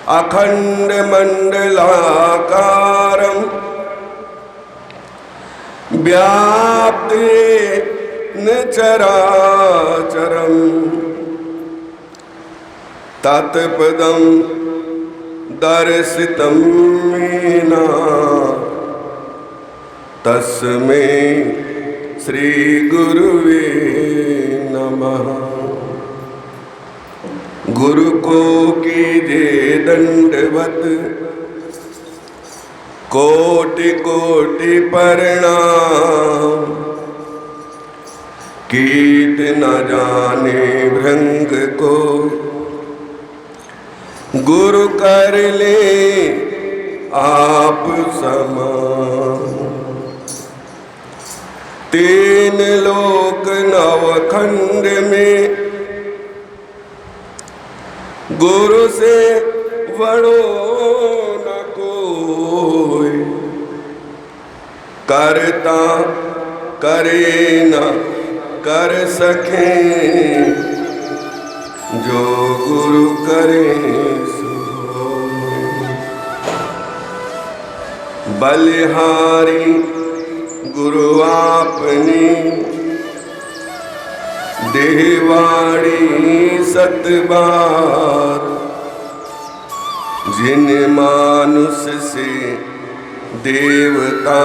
अखंड मंडलाकारं व्याप्तेन चराचरं तत्पदं दर्शितं येन तस्मै श्री गुरुवे नमः। गुरु को कीजिए दंडवत कोटि कोटि प्रणाम। कीट न जाने भृंग को गुरु कर ले आप समान। तीन लोक नवखंड में गुरु से बड़ो न कोई। करता करे न कर सके जो गुरु करे सो। बलिहारी गुरु आपनी देवाड़ी सतबार। जिन मानुष से देवता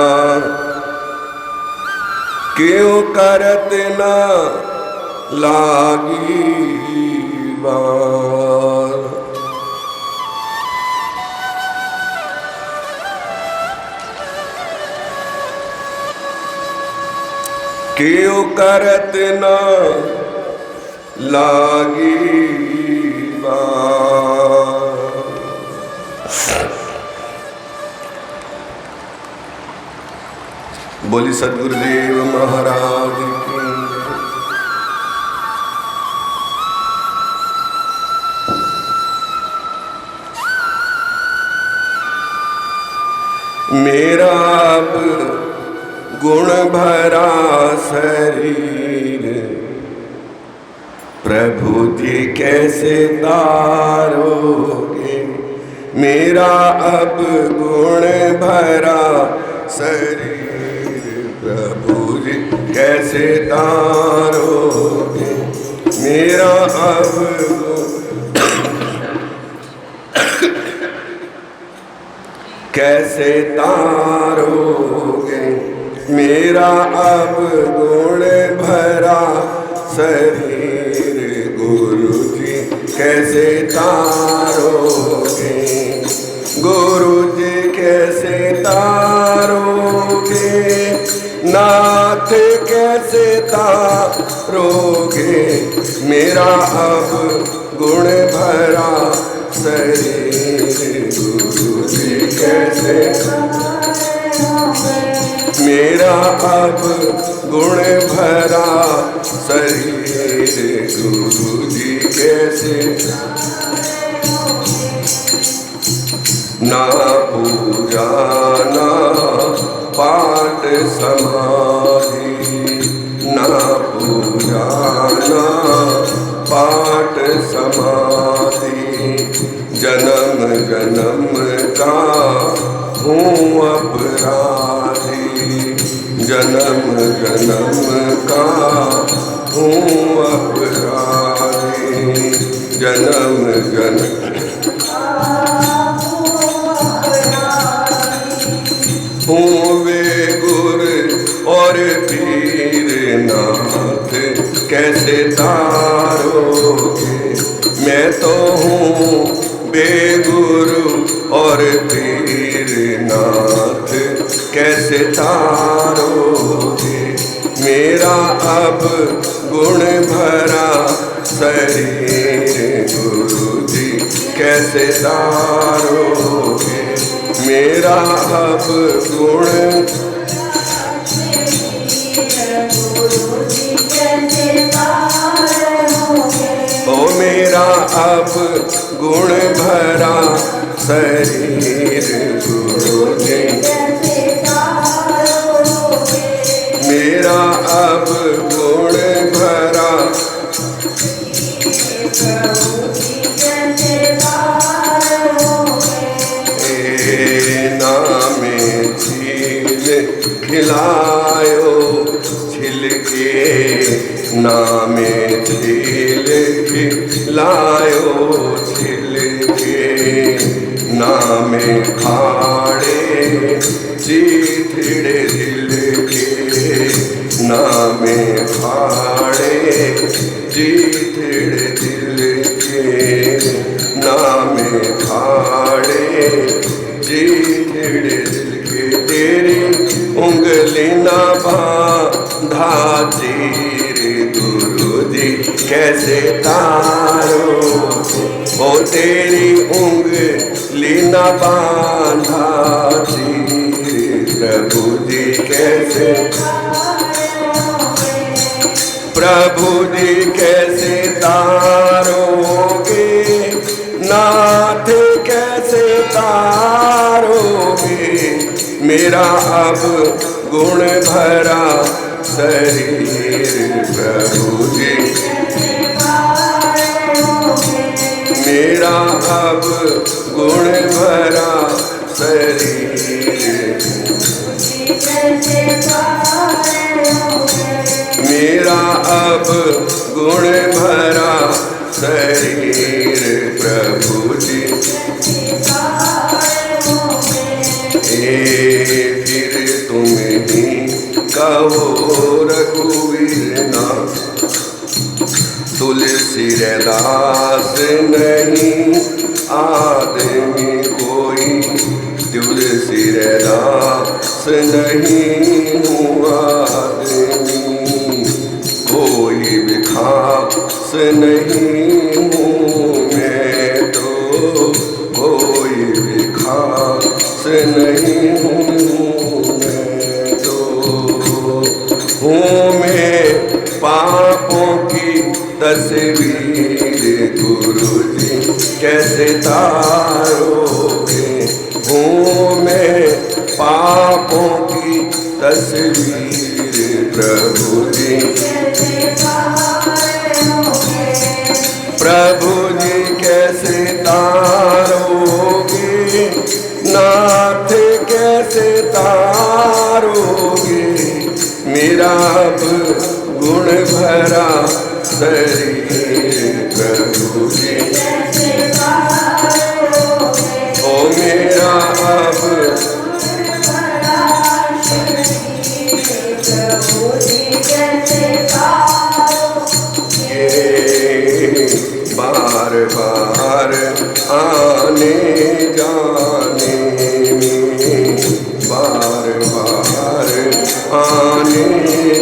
क्यों करत न लागी बार। क्यों करत न लागी बार। बोली सद्गुरुदेव महाराज की। मेरा अब गुण भरा शरीर प्रभु जी कैसे तारोगे। मेरा अब गुण भरा शरीर प्रभु जी कैसे तारोगे। मेरा अब कैसे तारोगे। मेरा अब गुण भरा शरीर गुरु जी कैसे तारोगे। गुरु जी कैसे तारोगे। नाथ कैसे तारोगे। मेरा अब गुण भरा शरीर गुरु जी कैसे। मेरा अब गुण भरा शरीर गुरु जी कैसे। ना पूजा ना पाठ समाधि। ना पूजा ना पाठ समाधि। जन्म जन्म का हूँ अपराधी। जन्म जन्म का हूँ अपराधी। जन्म जन्म हूँ वे गुरु और पीर नाथ कैसे तारोगे। मैं तो हूँ बेगुरु और पीर नाथ कैसे तारोगे। मेरा अब गुण भरा शरीर गुरु जी कैसे तारोगे। मेरा अब गुण ओ मेरा अब गुण भरा शरीर गुरु जी। मेरा अब गुण भरा नामे छिलके लायो छिलके, नामे फाड़े चीथड़े दिल के, नामे फाड़े चीथड़े दिल के, नामे फाड़े चीथड़े दिल के। तेरी उंगली ना बांधा चीर गुरु जी कैसे तारो, ओ तेरी उंगली ना बांधा चीर प्रभु जी कैसे, प्रभु जी कैसे तारोगे, नाथ कैसे तारोगे, मेरा अब गुण भरा शरीर प्रभु जी, मेरा अब गुण भरा शरीर, मेरा अब गुण भरा शरीर प्रभु जी। फिर तुम ही कहो रघुवीर नाथ, तुलसी दास नहीं आदमी कोई, तुलसी दास नहीं हूँ आदमी, कोई भी खास नहीं हूँ मैं तो, कोई भी खास नहीं हूँ मैं तो, हूँ मैं पापों की तस्वीर गुरु जी कैसे तारोगे, हूँ मैं पापों की तस्वीर प्रभु जी, प्रभु जी कैसे तारोगे, नाथ कैसे तारोगे, मेरा अब गुण भरा शरीर प्रभु जी, ओ मेरा अब बार बार आने जाने में, बार बार आने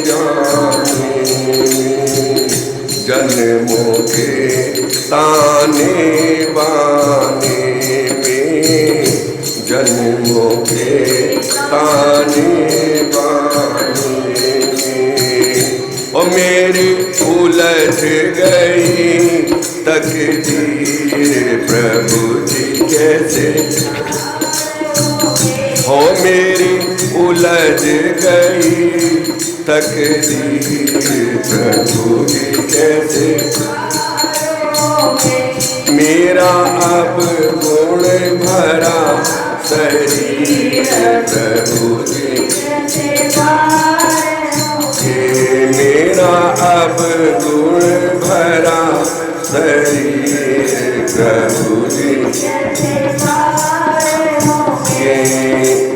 जाने में, जन्मों के ताने बाने में, जन्मों के ताने बाने में, ओ मेरी उलझ गई तकदीर प्रभु जी कैसे, हो मेरी उलझ गई तकदीर प्रभु जी कैसे, मेरा अब गुण भरा शरीर प्रभु जी, मेरा अब गुण भरा शरीर प्रभु जी,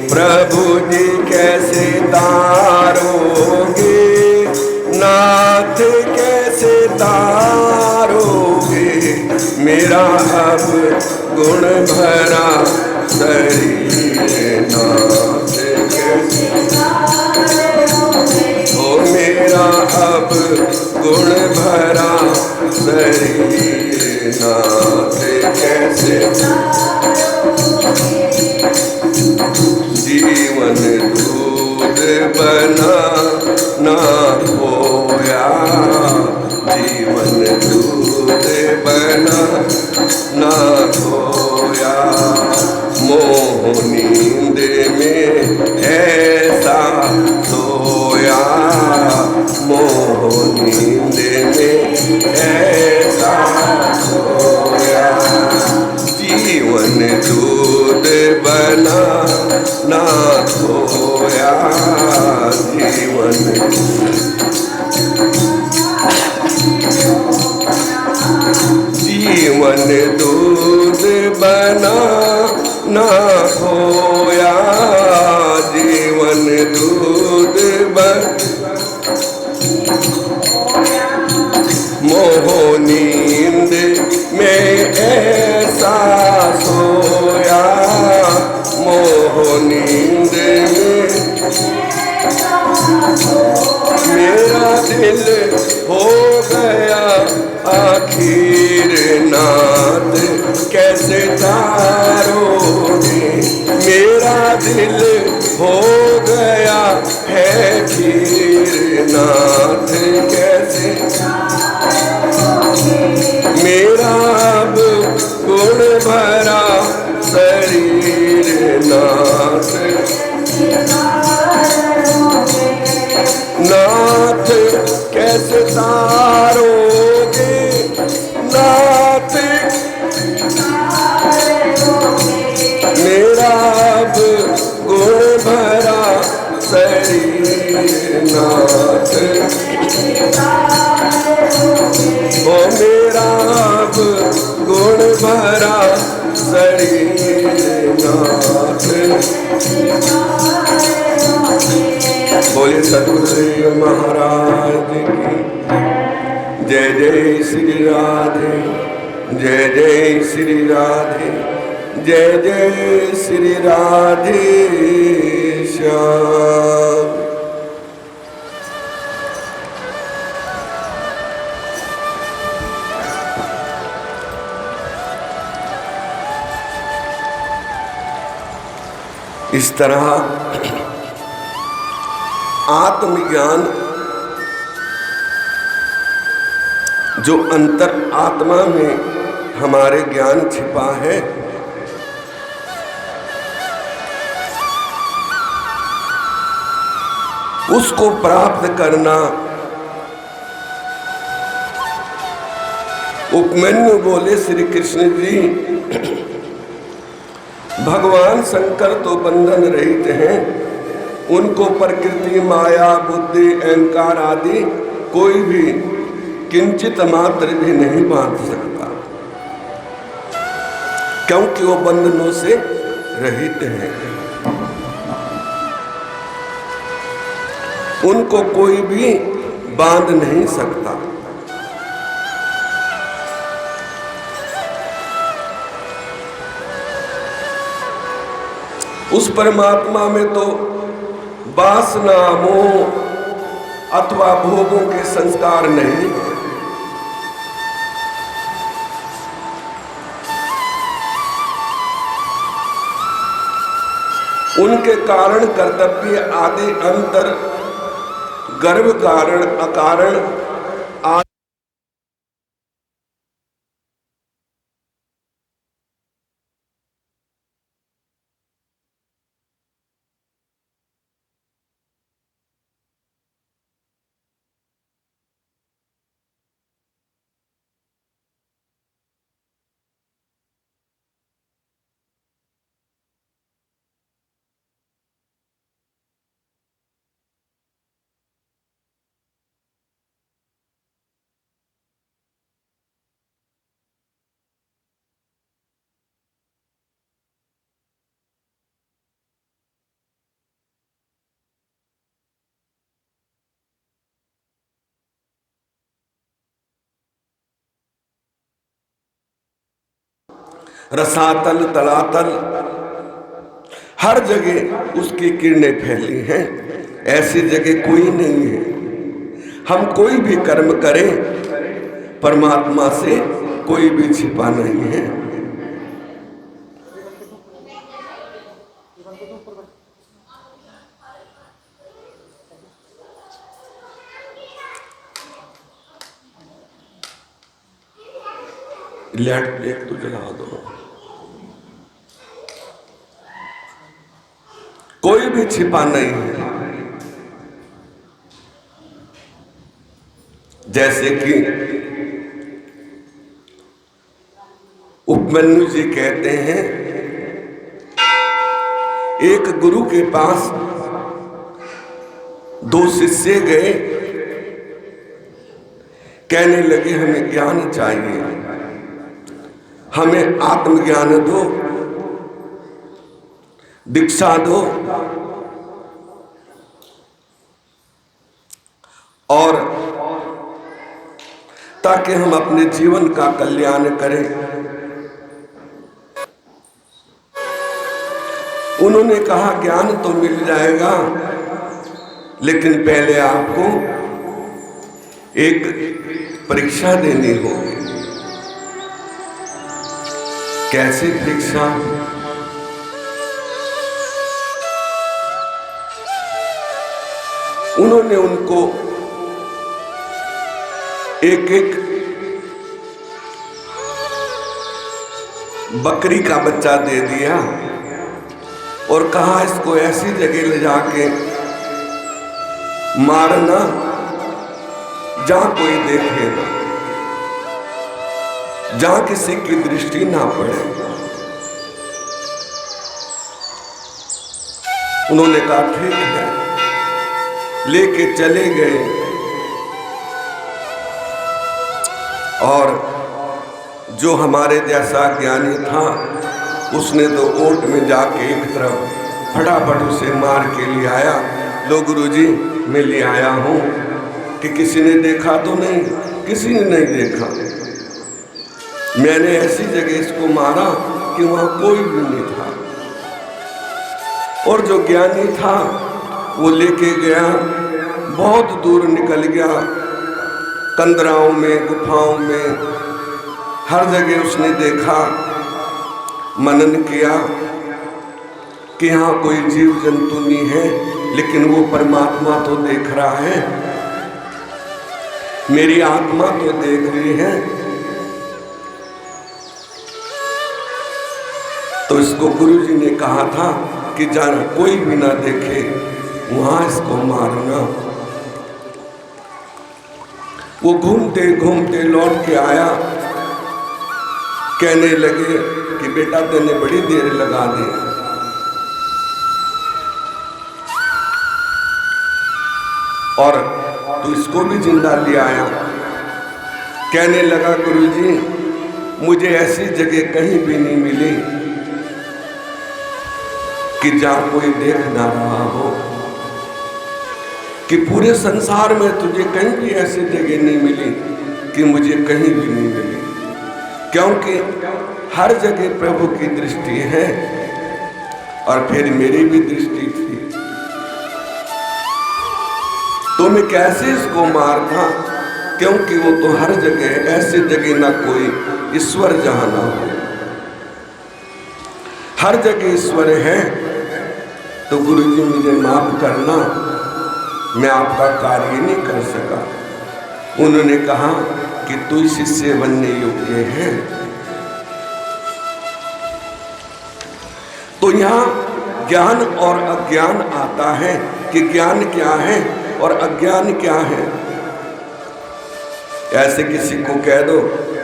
प्रभु जी कैसे तारोगे, नाथ कैसे तारोगे, मेरा अब गुण भरा शरीर नाथ कैसे, ओ मेरा अब गुण भरा शरीर नाथ कैसे, जीवन दूध बना ना खोया, जीवन दूध बना ना खोया, मोह नींद में ऐसा सोया, मोह नींद में ऐसा सोया, जीवन दूध बना ना खोया, जीवन जीवन दूध बना ना खोया, जीवन दूध मोह नींद में ऐसा सोया, मोह नींद में मेरा दिल हो गया आखिर नाथ कैसे तारोगे, मेरा दिल हो गया है खीर नाथ कैसे मेरा अब गुण भरा शरीर नाथ, नाथ कैसे तारोगे, नाथ मेरा अब गुण भरा शरीर नाथ, ओ मेरा अब गुण भरा शरीर नाथ। बोले सतगुरुदेव महाराज की जय। जय श्री राधे, जय जय श्री राधे, जय जय श्री राधे श्याम। इस तरह आत्मज्ञान जो अंतर आत्मा में हमारे ज्ञान छिपा है, उसको प्राप्त करना उपमन्यु बोले श्री कृष्ण जी भगवान शंकर तो बंधन रहित हैं, उनको प्रकृति माया बुद्धि अहंकार आदि कोई भी किंचित मात्र भी नहीं बांध सकता, क्योंकि वो बंधनों से रहित हैं। उनको कोई भी बांध नहीं सकता। उस परमात्मा में तो वासना मोह अथवा भोगों के संस्कार नहीं, उनके कारण कर्तव्य आदि अंतर गर्भ कारण अकारण आदि रसातल तलातल हर जगह उसकी किरणें फैली हैं, ऐसी जगह कोई नहीं है। हम कोई भी कर्म करें, परमात्मा से कोई भी छिपा नहीं है। लाइट एक तो जला दो, कोई भी छिपा नहीं है। जैसे कि उपमन्यु जी कहते हैं, एक गुरु के पास दो शिष्य गए, कहने लगे हमें ज्ञान चाहिए। हमें आत्मज्ञान दो, दीक्षा दो और ताकि हम अपने जीवन का कल्याण करें। उन्होंने कहा ज्ञान तो मिल जाएगा, लेकिन पहले आपको एक परीक्षा देनी होगी। कैसी परीक्षा? उन्होंने उनको एक एक बकरी का बच्चा दे दिया और कहा इसको ऐसी जगह ले जाके मारना जहां कोई देखे ना, जहां किसी की दृष्टि ना पड़े। उन्होंने कहा ठीक है, लेके चले गए और जो हमारे जैसा ज्ञानी था उसने तो ओट में जाके एक तरफ फटाफट उसे मार के ले आया। लो गुरुजी, मैं ले आया हूं कि किसी ने देखा तो नहीं? किसी ने नहीं देखा। मैंने ऐसी जगह इसको मारा कि वहां कोई भी नहीं था। और जो ज्ञानी था वो लेके गया, बहुत दूर निकल गया, कंदराओं में, गुफाओं में, हर जगह उसने देखा, मनन किया कि यहाँ कोई जीव जंतु नहीं है, लेकिन वो परमात्मा तो देख रहा है, मेरी आत्मा तो देख रही है। तो इसको गुरुजी ने कहा था कि जाना कोई भी ना देखे, वहां इसको मारना। वो घूमते घूमते लौट के आया, कहने लगे कि बेटा तेने बड़ी देर लगा दी, और तू इसको भी जिंदा ले आया। कहने लगा गुरुजी, मुझे ऐसी जगह कहीं भी नहीं मिली कि जहां कोई देख ना रहा हो, कि पूरे संसार में तुझे कहीं भी ऐसी जगह नहीं मिली कि मुझे कहीं भी नहीं मिली, क्योंकि हर जगह प्रभु की दृष्टि है और फिर मेरी भी दृष्टि थी। तो मैं कैसे इसको मारता, क्योंकि वो तो हर जगह, ऐसी जगह ना कोई ईश्वर जहां ना हो, हर जगह ईश्वर है। तो गुरुजी मुझे माफ करना, मैं आपका कार्य नहीं कर सका। उन्होंने कहा कि तू शिष्य बनने योग्य है। तो यहाँ ज्ञान और अज्ञान आता है कि ज्ञान क्या है और अज्ञान क्या है। ऐसे किसी को कह दो,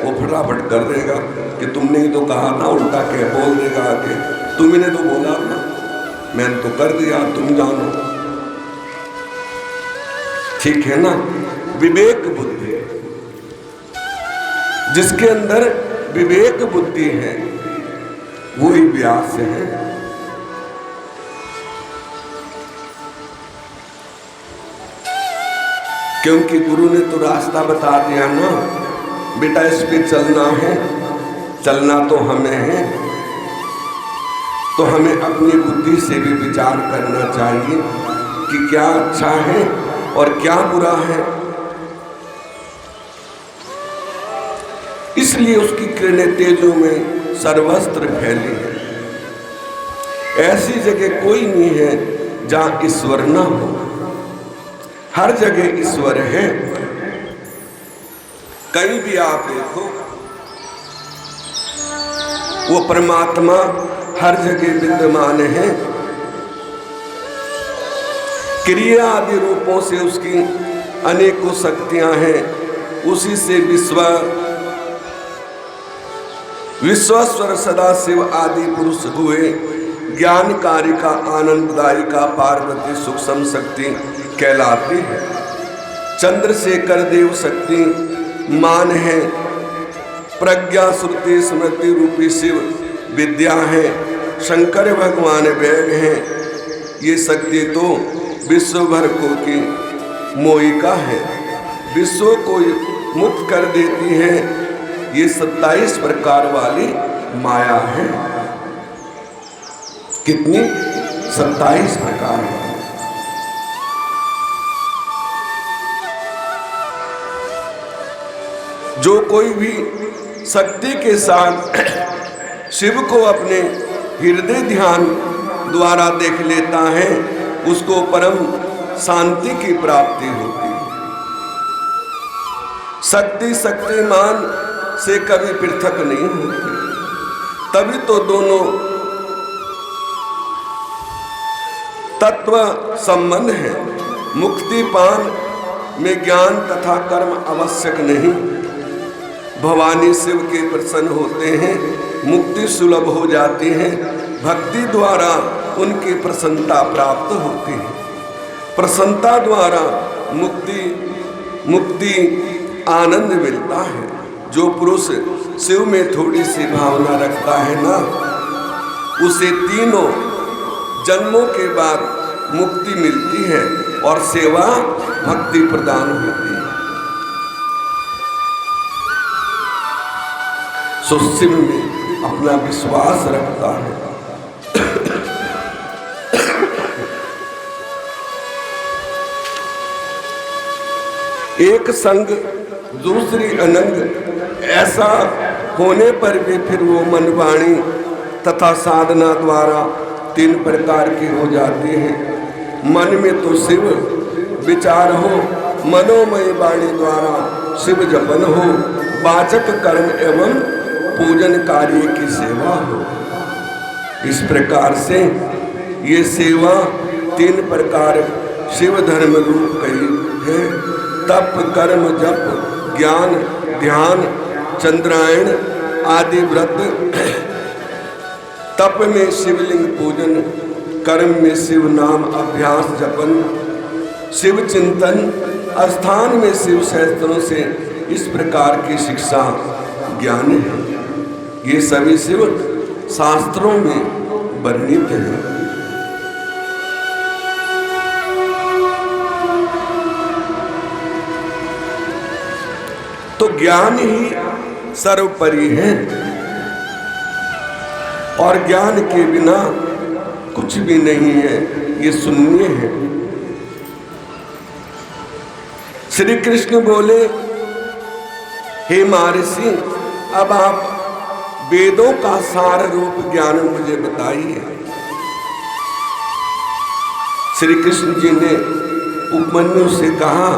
वो फटाफट कर देगा कि तुमने ही तो कहा था, उल्टा के बोल देगा आके, तुमने तो बोला था, मैंने तो कर दिया, तुम जानो। ठीक है ना? विवेक बुद्धि, जिसके अंदर विवेक बुद्धि है वही व्यास है। क्योंकि गुरु ने तो रास्ता बता दिया ना, बेटा इस पे चलना है, चलना तो हमें है। तो हमें अपनी बुद्धि से भी विचार करना चाहिए कि क्या अच्छा है और क्या बुरा है। इसलिए उसकी किरणें तेजों में सर्वस्त्र फैली है। ऐसी जगह कोई नहीं है जहां ईश्वर ना हो, हर जगह ईश्वर है। कहीं भी आप देखो, वो परमात्मा हर जगह विद्यमान है। क्रिया आदि रूपों से उसकी अनेकों शक्तियां हैं। उसी से विश्वेश्वर सदाशिव आदि पुरुष हुए। ज्ञानकारी का, आनंददायी का पार्वती सूक्ष्म शक्ति कहलाती है। चंद्रशेखर देव शक्ति मान है। प्रज्ञा श्रुति स्मृति रूपी शिव विद्या है, शंकर भगवान वेद हैं। ये शक्ति तो विश्व भर को की मोहिका है, विश्व को मुक्त कर देती है। ये 27 प्रकार वाली माया है। कितनी? 27 प्रकार। जो कोई भी शक्ति के साथ शिव को अपने हृदय ध्यान द्वारा देख लेता है, उसको परम शांति की प्राप्ति होती है। शक्ति शक्तिमान से कभी पृथक नहीं होती, तभी तो दोनों तत्व संबंध है। मुक्ति पान में ज्ञान तथा कर्म आवश्यक नहीं। भवानी शिव के प्रसन्न होते हैं, मुक्ति सुलभ हो जाती है। भक्ति द्वारा उनकी प्रसन्नता प्राप्त होती है। प्रसन्नता द्वारा मुक्ति आनंद मिलता है। जो पुरुष शिव में थोड़ी सी भावना रखता है ना, उसे तीनों जन्मों के बाद मुक्ति मिलती है और सेवा भक्ति प्रदान होती है। सो शिव में अपना विश्वास रखता है। एक संग दूसरी अनंग, ऐसा होने पर भी फिर वो मन वाणी तथा साधना द्वारा 3 प्रकार की हो जाती है। मन में तो शिव विचार हो, मनोमय वाणी द्वारा शिव जपन हो, वाचक कर्म एवं पूजन कार्य की सेवा हो। इस प्रकार से ये सेवा 3 प्रकार शिव धर्म रूप कही है। तप कर्म जप ज्ञान ध्यान चंद्रायण आदि व्रत। तप में शिवलिंग पूजन, कर्म में शिव नाम अभ्यास जपन, शिव चिंतन, स्थान में शिव शास्त्रों से इस प्रकार की शिक्षा ज्ञान है। ये सभी शिव शास्त्रों में वर्णित है। तो ज्ञान ही सर्वोपरि है और ज्ञान के बिना कुछ भी नहीं है। ये शून्य है। श्री कृष्ण बोले, हे महर्षि, अब आप वेदों का सार रूप ज्ञान मुझे बताइए। श्री कृष्ण जी ने उपमन्यु से कहा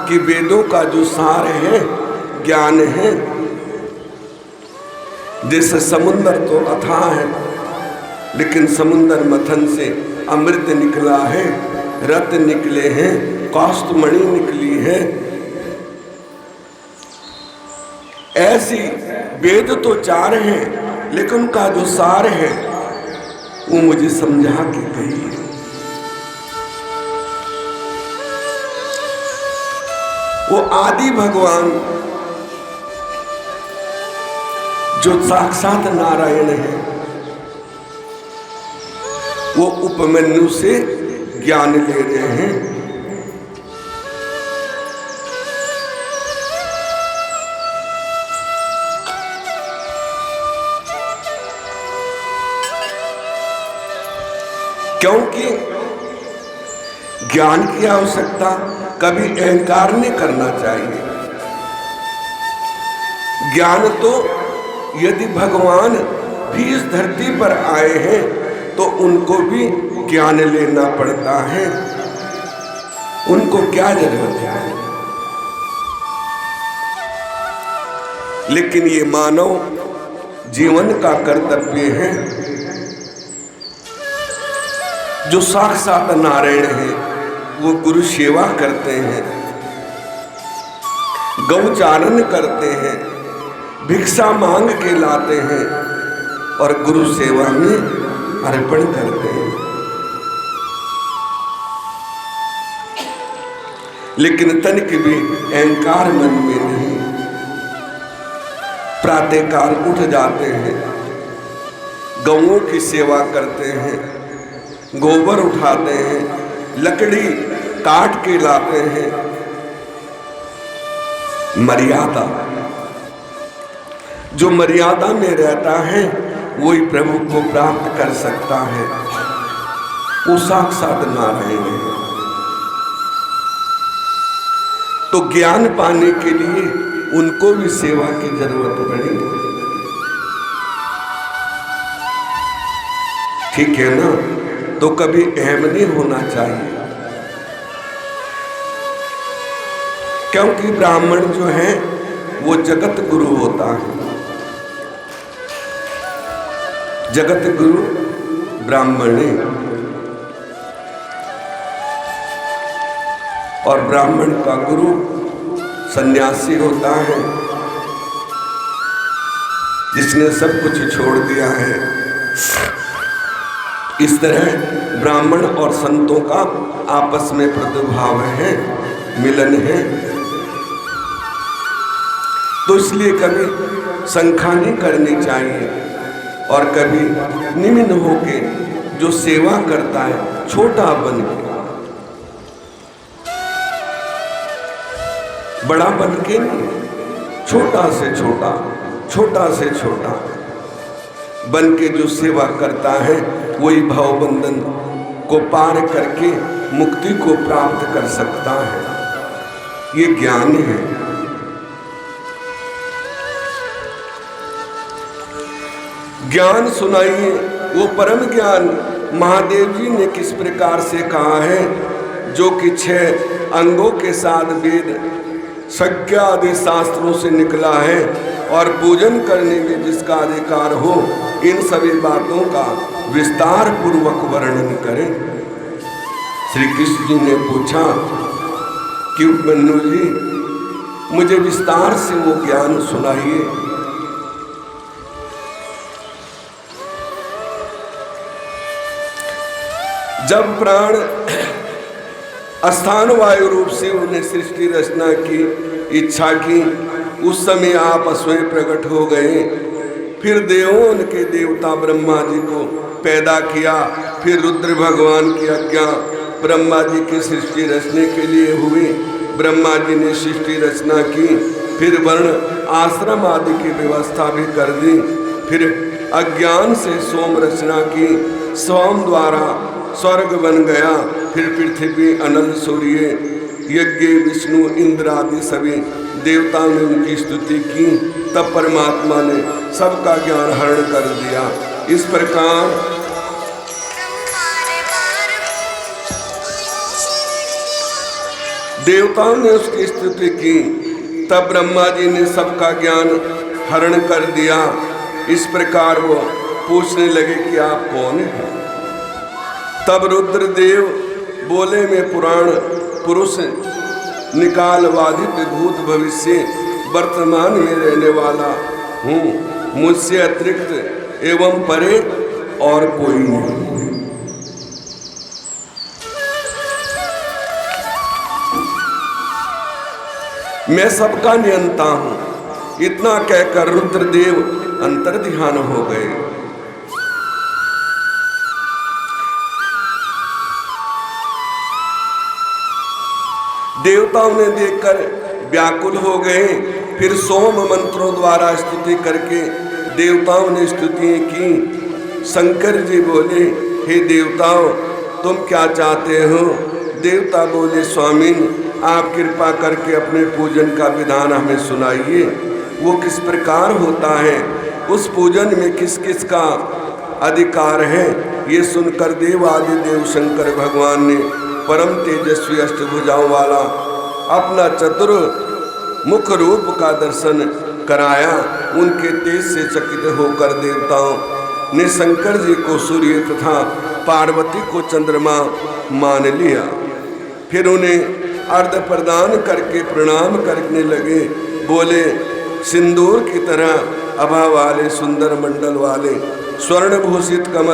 कि वेदों का जो सार है ज्ञान है। जैसे समुद्र तो अथाह है, लेकिन समुद्र मथन से अमृत निकला है, रत्न निकले हैं, कौस्तुमणि निकली है। ऐसी वेद तो 4 हैं, लेकिन उनका जो सार है वो मुझे समझा के कहिए। वो आदि भगवान जो साक्षात नारायण है, वो उपमन्यु से ज्ञान ले रहे हैं। क्योंकि ज्ञान की आवश्यकता कभी अहंकार नहीं करना चाहिए। ज्ञान तो यदि भगवान भी इस धरती पर आए हैं तो उनको भी ज्ञान लेना पड़ता है। उनको क्या जरूरत है? लेकिन ये मानव जीवन का कर्तव्य है। जो साक्षात नारायण है वो गुरु सेवा करते हैं, गौचारण करते हैं, भिक्षा मांग के लाते हैं और गुरु सेवा में अर्पण करते हैं। लेकिन तनिक भी अहंकार मन में नहीं। प्रातःकाल उठ जाते हैं, गौओं की सेवा करते हैं, गोबर उठाते हैं, लकड़ी काट के लाते हैं। मर्यादा, जो मर्यादा में रहता है वही प्रभु को प्राप्त कर सकता है। वो साक्षात नारायण है। तो ज्ञान पाने के लिए उनको भी सेवा की जरूरत पड़ी। ठीक है ना? तो कभी अहम नहीं होना चाहिए, क्योंकि ब्राह्मण जो है वो जगत गुरु होता है। जगत गुरु ब्राह्मण है, और ब्राह्मण का गुरु सन्यासी होता है, जिसने सब कुछ छोड़ दिया है। इस तरह ब्राह्मण और संतों का आपस में प्रतिभाव है, मिलन है। तो इसलिए कभी शंका नहीं करनी चाहिए, और कभी निम्न होके जो सेवा करता है छोटा बन के, बड़ा बन के नहीं, छोटा से छोटा, छोटा से छोटा बन के जो सेवा करता है वही भवबंधन को पार करके मुक्ति को प्राप्त कर सकता है। ये ज्ञान है। ज्ञान सुनाइए वो परम ज्ञान। महादेव जी ने किस प्रकार से कहा है, जो कि 6 अंगों के साथ वेद संज्ञा आदि शास्त्रों से निकला है, और पूजन करने में जिसका अधिकार हो, इन सभी बातों का विस्तार पूर्वक वर्णन करें। श्री कृष्ण जी ने पूछा कि उपमन्यु जी, मुझे विस्तार से वो ज्ञान सुनाइए। जब प्राण स्थान वायु रूप से उन्हें सृष्टि रचना की इच्छा की, उस समय आप स्वयं प्रकट हो गए। फिर देवों के देवता ब्रह्मा जी को पैदा किया। फिर रुद्र भगवान की आज्ञा ब्रह्मा जी की सृष्टि रचने के लिए हुई। ब्रह्मा जी ने सृष्टि रचना की। फिर वर्ण आश्रम आदि की व्यवस्था भी कर दी। फिर अज्ञान से सोम रचना की। सोम द्वारा स्वर्ग बन गया। फिर पृथ्वी, अनल, सूर्य, यज्ञ, विष्णु, इंद्र आदि सभी देवताओं ने उनकी स्तुति की। तब परमात्मा ने सबका ज्ञान हरण कर दिया। इस प्रकार देवताओं ने उसकी स्तुति की। तब ब्रह्मा जी ने सबका ज्ञान हरण कर दिया। इस प्रकार वो पूछने लगे कि आप कौन हैं? तब रुद्रदेव बोले, मैं पुराण पुरुष, निकाल बाधित भूत भविष्य वर्तमान में रहने वाला हूँ। मुझसे अतिरिक्त एवं परे और कोई नहीं। मैं सबका नियंता हूँ। इतना कहकर रुद्रदेव अंतर्ध्यान हो गए। देवताओं ने देखकर व्याकुल हो गए। फिर सोम मंत्रों द्वारा स्तुति करके देवताओं ने स्तुतियाँ की। शंकर जी बोले, हे देवताओं, तुम क्या चाहते हो? देवता बोले, स्वामी, आप कृपा करके अपने पूजन का विधान हमें सुनाइए। वो किस प्रकार होता है? उस पूजन में किस किस का अधिकार है? ये सुनकर देव आदि देव शंकर भगवान ने परम तेजस्वी अष्टभुजाओं वाला अपना चतुर मुख रूप का दर्शन कराया। उनके तेज से चकित होकर देवताओं ने शंकर जी को सूर्य तथा पार्वती को चंद्रमा मान लिया। फिर उन्हें अर्घ प्रदान करके प्रणाम करने लगे। बोले, सिंदूर की तरह आभा वाले, सुंदर मंडल वाले, स्वर्ण भूषित कमल